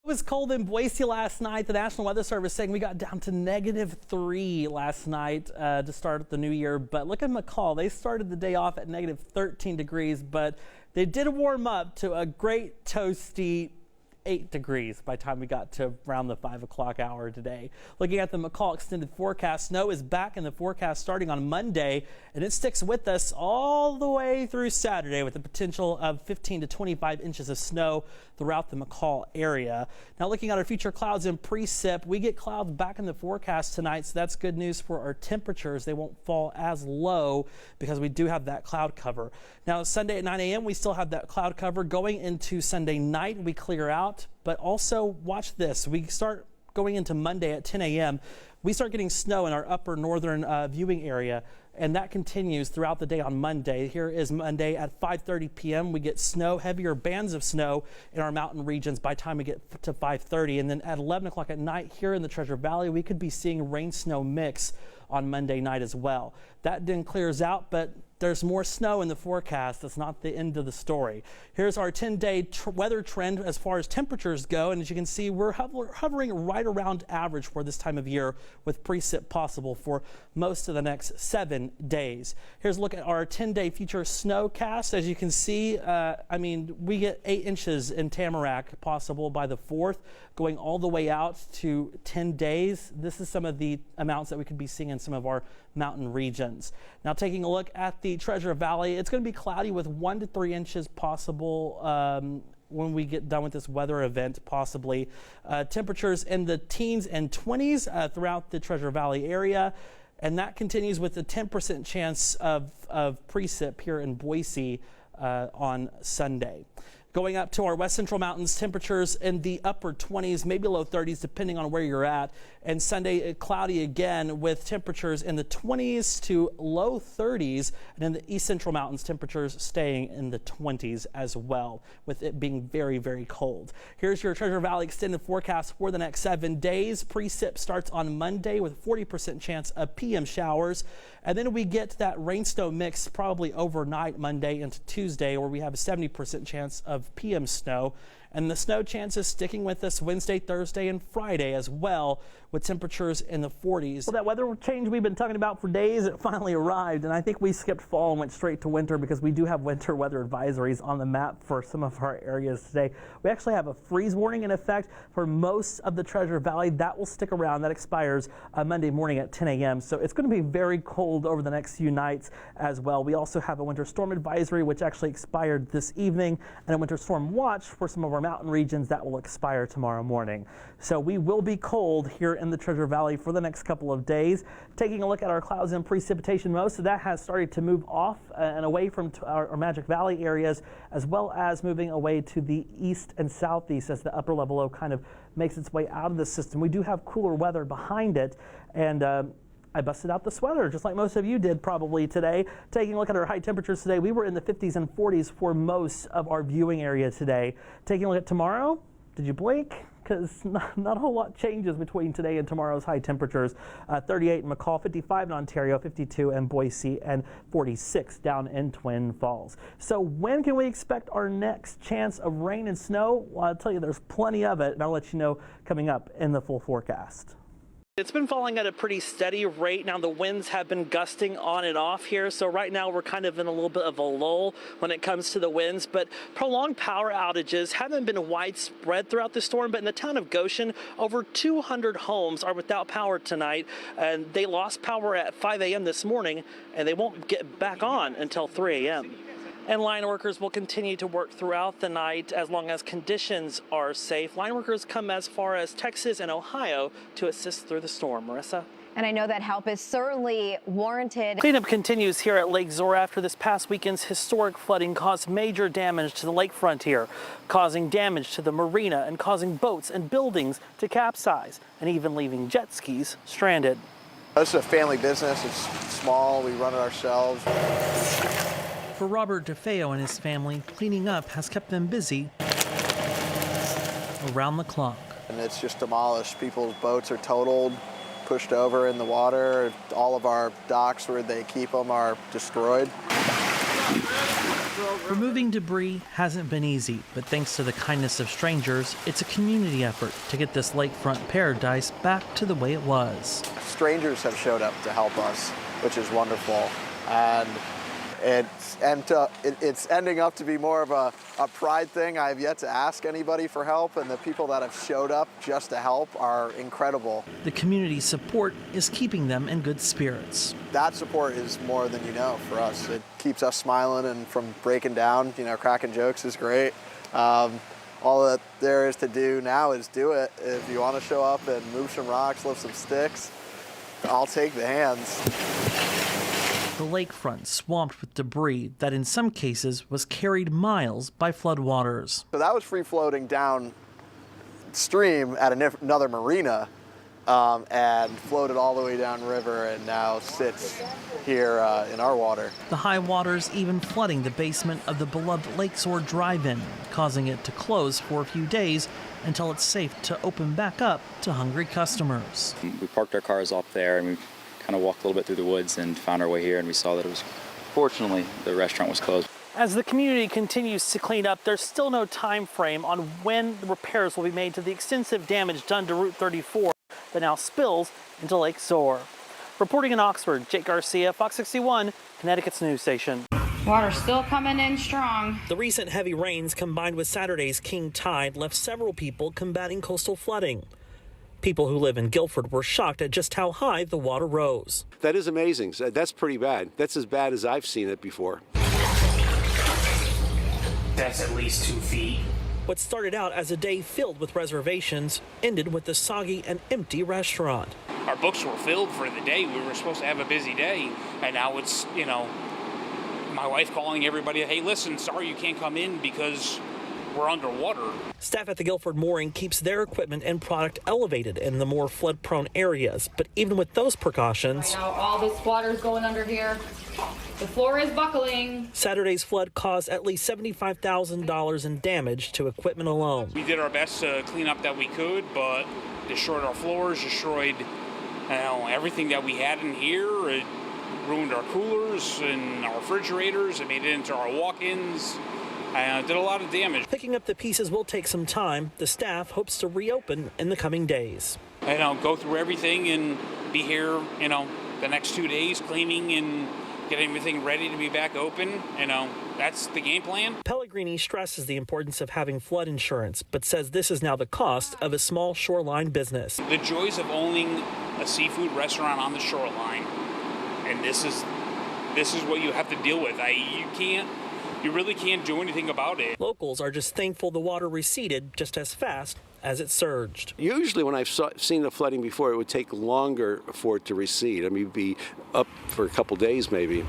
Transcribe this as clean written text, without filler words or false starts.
It was cold in Boise last night. The National Weather Service saying we got down to -3 last night to start the new year. But look at McCall. They started the day off at -13 degrees, but they did warm up to a great toasty 8 degrees by the time we got to around the 5 o'clock hour today. Looking at the McCall extended forecast, snow is back in the forecast starting on Monday, and it sticks with us all the way through Saturday with the potential of 15 to 25 inches of snow throughout the McCall area. Now looking at our future clouds and precip, we get clouds back in the forecast tonight, so that's good news for our temperatures. They won't fall as low because we do have that cloud cover. Now Sunday at 9 a.m. we still have that cloud cover. Going into Sunday night, we clear out, but also watch this. We start going into Monday at 10 a.m. We start getting snow in our upper northern viewing area, and that continues throughout the day on Monday. Here is Monday at 5:30 p.m. We get snow, heavier bands of snow in our mountain regions by the time we get to 5:30. And then at 11 o'clock at night here in the Treasure Valley, we could be seeing rain-snow mix on Monday night as well. That then clears out, but there's more snow in the forecast. That's not the end of the story. Here's our 10-day weather trend as far as temperatures go. And as you can see, we're hovering right around average for this time of year with precip possible for most of the next 7 days. Here's a look at our 10-day future snowcast. As you can see, we get 8 inches in Tamarack possible by the 4th, going all the way out to 10 days. This is some of the amounts that we could be seeing in some of our mountain regions. Now taking a look at the Treasure Valley, it's going to be cloudy with 1 to 3 inches possible when we get done with this weather event, possibly. Temperatures in the teens and 20s throughout the Treasure Valley area. And that continues with a 10% chance of precip here in Boise on Sunday. Going up to our west central mountains, temperatures in the upper 20s, maybe low 30s, depending on where you're at. And Sunday, cloudy again with temperatures in the 20s to low 30s. And in the east central mountains, temperatures staying in the 20s as well, with it being very, very cold. Here's your Treasure Valley extended forecast for the next 7 days. Precip starts on Monday with 40% chance of PM showers. And then we get that rain-snow mix probably overnight Monday into Tuesday, where we have a 70% chance of PM snow. And the snow chances sticking with us Wednesday, Thursday, and Friday as well, with temperatures in the 40s. Well, that weather change we've been talking about for days, it finally arrived. And I think we skipped fall and went straight to winter because we do have winter weather advisories on the map for some of our areas today. We actually have a freeze warning in effect for most of the Treasure Valley. That will stick around. That expires Monday morning at 10 a.m. So it's going to be very cold over the next few nights as well. We also have a winter storm advisory, which actually expired this evening, and a winter storm watch for some of our mountain regions that will expire tomorrow morning. So we will be cold here in the Treasure Valley for the next couple of days. Taking a look at our clouds and precipitation, most of that has started to move off and away from our Magic Valley areas, as well as moving away to the east and southeast as the upper level low kind of makes its way out of the system. We do have cooler weather behind it, and I busted out the sweater, just like most of you did probably today. Taking a look at our high temperatures today, we were in the 50s and 40s for most of our viewing area today. Taking a look at tomorrow, did you blink? Because not a whole lot changes between today and tomorrow's high temperatures. 38 in McCall, 55 in Ontario, 52 in Boise, and 46 down in Twin Falls. So when can we expect our next chance of rain and snow? Well, I'll tell you, there's plenty of it, and I'll let you know coming up in the full forecast. It's been falling at a pretty steady rate. Now the winds have been gusting on and off here, so right now we're kind of in a little bit of a lull when it comes to the winds, but prolonged power outages haven't been widespread throughout the storm. But in the town of Goshen, over 200 homes are without power tonight, and they lost power at 5 a.m. this morning, and they won't get back on until 3 a.m. And line workers will continue to work throughout the night as long as conditions are safe. Line workers come as far as Texas and Ohio to assist through the storm. Marissa? And I know that help is certainly warranted. Cleanup continues here at Lake Zora after this past weekend's historic flooding caused major damage to the lakefront here, causing damage to the marina and causing boats and buildings to capsize and even leaving jet skis stranded. This is a family business. It's small. We run it ourselves. For Robert DeFeo and his family, cleaning up has kept them busy around the clock. And it's just demolished. People's boats are totaled, pushed over in the water. All of our docks where they keep them are destroyed. Removing debris hasn't been easy, but thanks to the kindness of strangers, it's a community effort to get this lakefront paradise back to the way it was. Strangers have showed up to help us, which is wonderful. And it's ending up to be more of a pride thing. I have yet to ask anybody for help, and the people that have showed up just to help are incredible. The community support is keeping them in good spirits. That support is more than you know for us. It keeps us smiling and from breaking down, cracking jokes is great. All that there is to do now is do it. If you want to show up and move some rocks, lift some sticks, I'll take the hands. The lakefront swamped with debris that in some cases was carried miles by floodwaters. So that was free floating downstream at another marina and floated all the way downriver and now sits here in our water. The high waters even flooding the basement of the beloved Lakeshore Drive-In, causing it to close for a few days until it's safe to open back up to hungry customers. We parked our cars off there and we kind of walked a little bit through the woods and found our way here, and we saw that fortunately, the restaurant was closed. As the community continues to clean up, there's still no time frame on when the repairs will be made to the extensive damage done to Route 34 that now spills into Lake Zor. Reporting in Oxford, Jake Garcia, Fox 61, Connecticut's news station. Water's still coming in strong. The recent heavy rains combined with Saturday's king tide left several people combating coastal flooding. People who live in Guilford were shocked at just how high the water rose. That is amazing. That's pretty bad. That's as bad as I've seen it before. That's at least 2 feet. What started out as a day filled with reservations ended with a soggy and empty restaurant. Our books were filled for the day. We were supposed to have a busy day, and now it's, my wife calling everybody, hey, listen, sorry you can't come in because we're underwater. Staff at the Guilford Mooring keeps their equipment and product elevated in the more flood-prone areas. But even with those precautions, Right now, all this water's going under here. The floor is buckling. Saturday's flood caused at least $75,000 in damage to equipment alone. We did our best to clean up that we could, but destroyed our floors, destroyed everything that we had in here. It ruined our coolers and our refrigerators. It made it into our walk-ins. Did a lot of damage. Picking up the pieces will take some time. The staff hopes to reopen in the coming days. Go through everything and be here, the next 2 days cleaning and getting everything ready to be back open. That's the game plan. Pellegrini stresses the importance of having flood insurance, but says this is now the cost of a small shoreline business. The joys of owning a seafood restaurant on the shoreline, and this is what you have to deal with. You really can't do anything about it. Locals are just thankful the water receded just as fast as it surged. Usually when I've seen the flooding before, it would take longer for it to recede. It'd be up for a couple days maybe.